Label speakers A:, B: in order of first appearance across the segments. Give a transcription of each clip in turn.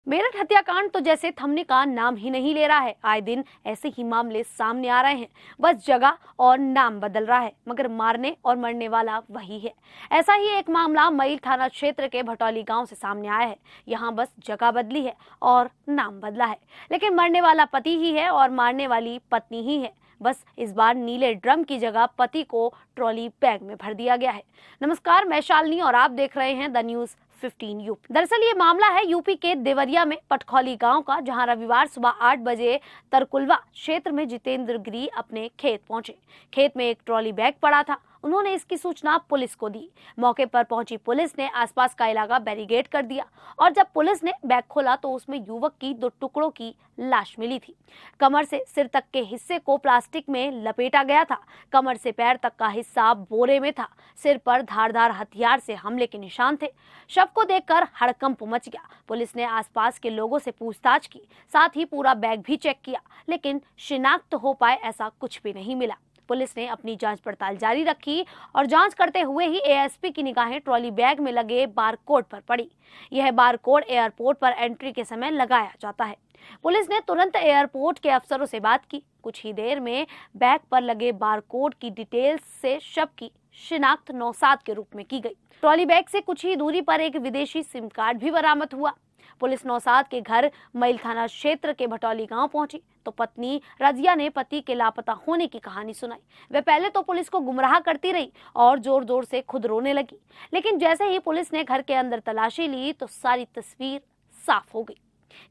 A: मेरठ हत्याकांड तो जैसे थमने का नाम ही नहीं ले रहा है। आए दिन ऐसे ही मामले सामने आ रहे हैं, बस जगह और नाम बदल रहा है, मगर मारने और मरने वाला वही है। ऐसा ही एक मामला मईल थाना क्षेत्र के भटौली गांव से सामने आया है। यहां बस जगह बदली है और नाम बदला है, लेकिन मरने वाला पति ही है और मारने वाली पत्नी ही है। बस इस बार नीले ड्रम की जगह पति को ट्रॉली बैग में भर दिया गया है। नमस्कार, मैं शालिनी और आप देख रहे हैं द न्यूज 15 यूपी। दरअसल ये मामला है यूपी के देवरिया में पटखौली गांव का, जहां रविवार सुबह 8 बजे तरकुलवा क्षेत्र में जितेंद्र गिरी अपने खेत पहुंचे। खेत में एक ट्रॉली बैग पड़ा था। उन्होंने इसकी सूचना पुलिस को दी। मौके पर पहुंची पुलिस ने आसपास का इलाका बैरिकेड कर दिया और जब पुलिस ने बैग खोला तो उसमें युवक की 2 टुकड़ों की लाश मिली थी। कमर से सिर तक के हिस्से को प्लास्टिक में लपेटा गया था। कमर से पैर तक का हिस्सा बोरे में था। सिर पर धारदार हथियार से हमले के निशान थे। शव को देखकर हड़कंप मच गया। पुलिस ने आसपास के लोगों से पूछताछ की, साथ ही पूरा बैग भी चेक किया, लेकिन शिनाख्त हो पाए ऐसा कुछ भी नहीं मिला। पुलिस ने अपनी जांच पड़ताल जारी रखी और जांच करते हुए ही एएसपी की निगाहें ट्रॉली बैग में लगे बारकोड पर पड़ी। यह बारकोड एयरपोर्ट पर एंट्री के समय लगाया जाता है। पुलिस ने तुरंत एयरपोर्ट के अफसरों से बात की। कुछ ही देर में बैग पर लगे बारकोड की डिटेल्स से शव की शिनाख्त नौसाद के रूप में की गई। ट्रॉली बैग से कुछ ही दूरी पर एक विदेशी सिम कार्ड भी बरामद हुआ। पुलिस नौसाद के घर मईल थाना क्षेत्र के भटौली गांव पहुंची तो पत्नी रजिया ने पति के लापता होने की कहानी सुनाई। वह पहले तो पुलिस को गुमराह करती रही और जोर जोर से खुद रोने लगी, लेकिन जैसे ही पुलिस ने घर के अंदर तलाशी ली तो सारी तस्वीर साफ हो गई।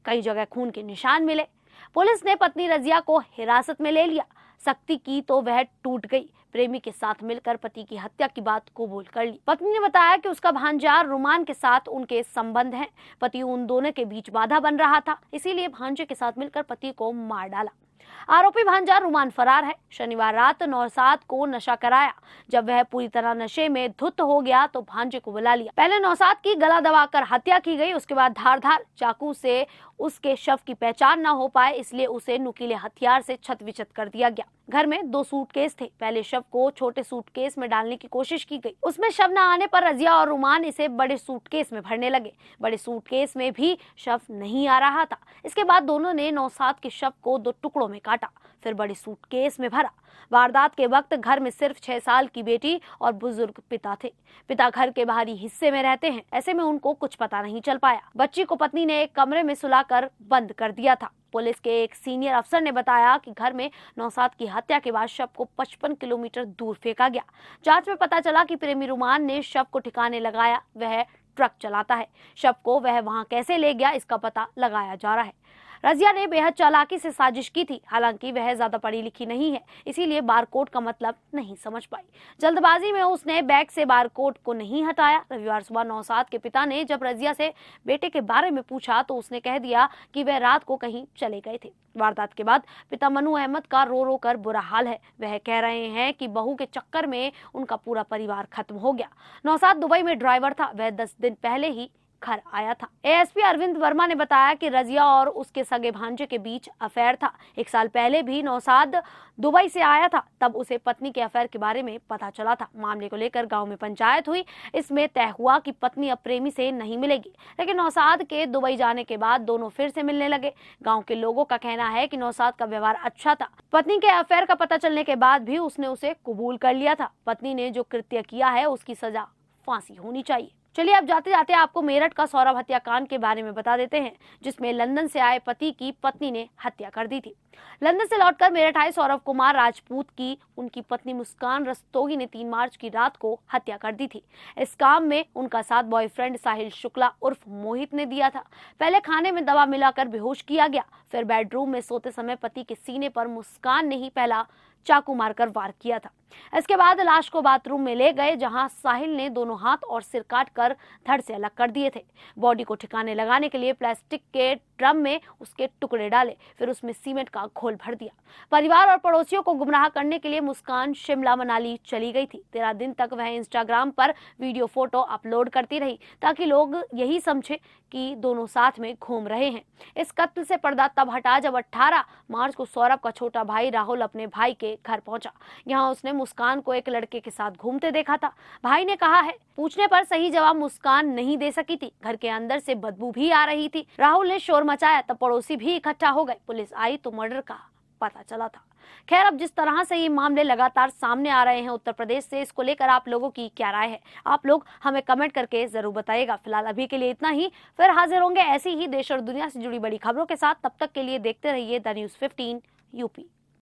A: कई जगह खून के निशान मिले। पुलिस ने पत्नी रजिया को हिरासत में ले लिया। सख्ती की तो वह टूट गई। प्रेमी के साथ मिलकर पति की हत्या की बात कबूल कर ली। पत्नी ने बताया कि उसका भांजा रुमान के साथ उनके संबंध हैं। पति उन दोनों के बीच बाधा बन रहा था, इसीलिए भांजे के साथ मिलकर पति को मार डाला। आरोपी भांजा रुमान फरार है। शनिवार रात नौसाद को नशा कराया। जब वह पूरी तरह नशे में धुत हो गया तो भांजे को बुला लिया। पहले नौसाद की गला दबाकर हत्या की गई। उसके बाद धारदार चाकू से उसके शव की पहचान न हो पाए, इसलिए उसे नुकीले हथियार से छत विछत कर दिया गया। घर में 2 सूटकेस थे। पहले शव को छोटे सूटकेस में डालने की कोशिश की गई। उसमें शव न आने पर रजिया और रुमान इसे बड़े सूटकेस में भरने लगे। बड़े सूटकेस में भी शव नहीं आ रहा था। इसके बाद दोनों ने नौसाद के शव को 2 टुकड़ों में काटा, फिर बड़े सूटकेस में भरा। वारदात के वक्त घर में सिर्फ 6 साल की बेटी और बुजुर्ग पिता थे। पिता घर के बाहरी हिस्से में रहते हैं, ऐसे में उनको कुछ पता नहीं चल पाया। बच्ची को पत्नी ने एक कमरे में सुलाकर बंद कर दिया था। पुलिस के एक सीनियर अफसर ने बताया कि घर में नौसाद की हत्या के बाद शव को 55 किलोमीटर दूर फेंका गया। जांच में पता चला कि प्रेमी रुमान ने शव को ठिकाने लगाया। वह ट्रक चलाता है। शव को वह वहां कैसे ले गया, इसका पता लगाया जा रहा है। रजिया ने बेहद चालाकी से साजिश की थी। हालांकि वह ज्यादा पढ़ी लिखी नहीं है, इसीलिए बारकोड का मतलब नहीं समझ पाई। जल्दबाजी में उसने बैग से बारकोड को नहीं हटाया। रविवार सुबह नौसाद के पिता ने जब रजिया से बेटे के बारे में पूछा तो उसने कह दिया कि वह रात को कहीं चले गए थे। वारदात के बाद पिता मनु अहमद का रो रो कर बुरा हाल है। वह कह रहे हैं कि बहू के चक्कर में उनका पूरा परिवार खत्म हो गया। नौसाद दुबई में ड्राइवर था। वह 10 दिन पहले ही घर आया था। एएसपी अरविंद वर्मा ने बताया कि रजिया और उसके सगे भांजे के बीच अफेयर था। 1 साल पहले भी नौसाद दुबई से आया था, तब उसे पत्नी के अफेयर के बारे में पता चला था। मामले को लेकर गांव में पंचायत हुई। इसमें तय हुआ कि पत्नी अब प्रेमी से नहीं मिलेगी, लेकिन नौसाद के दुबई जाने के बाद दोनों फिर से मिलने लगे। गाँव के लोगों का कहना है कि नौसाद का व्यवहार अच्छा था। पत्नी के अफेयर का पता चलने के बाद भी उसने उसे कबूल कर लिया था। पत्नी ने जो कृत्य किया है उसकी सजा फांसी होनी चाहिए। चलिए अब जाते जाते आपको मेरठ का सौरभ हत्याकांड के बारे में बता देते हैं, जिसमें लंदन से आए पति की पत्नी ने हत्या कर दी थी। लंदन से लौटकर मेरठ आए सौरभ कुमार राजपूत की उनकी पत्नी मुस्कान रस्तोगी ने 3 मार्च की रात को हत्या कर दी थी। इस काम में उनका साथ बॉयफ्रेंड साहिल शुक्ला उर्फ मोहित ने दिया था। पहले खाने में दवा मिलाकर बेहोश किया गया, फिर बेडरूम में सोते समय पति के सीने पर मुस्कान ने ही पहला चाकू मारकर वार किया था। इसके बाद लाश को बाथरूम में ले गए, जहां साहिल ने दोनों हाथ और सिर काटकर धड़ से अलग कर दिए थे। बॉडी को ठिकाने लगाने के लिए प्लास्टिक के ड्रम में उसके टुकड़े डाले, फिर उसमें सीमेंट का घोल भर दिया। परिवार और पड़ोसियों को गुमराह करने के लिए मुस्कान शिमला मनाली चली गई थी। 13 दिन तक वह इंस्टाग्राम पर वीडियो फोटो अपलोड करती रही, ताकि लोग यही समझे कि दोनों साथ में घूम रहे हैं। इस कत्ल से पर्दा तब हटा जब 18 मार्च को सौरभ का छोटा भाई राहुल अपने भाई के घर पहुंचा। यहाँ उसने मुस्कान को एक लड़के के साथ घूमते देखा था। भाई ने कहा है, पूछने पर सही जवाब मुस्कान नहीं दे सकी थी। घर के अंदर से बदबू भी आ रही थी। राहुल ने शोर मचाया, तब पड़ोसी भी इकट्ठा हो गए। पुलिस आई तो मर्डर का पता चला था। खैर, अब जिस तरह से ये मामले लगातार सामने आ रहे हैं उत्तर प्रदेश से, इसको लेकर आप लोगों की क्या राय है? आप लोग हमें कमेंट करके जरूर बताइएगा। फिलहाल अभी के लिए इतना ही, फिर हाजिर होंगे ऐसी ही देश और दुनिया से जुड़ी बड़ी खबरों के साथ। तब तक के लिए देखते रहिए द न्यूज़ 15 यूपी।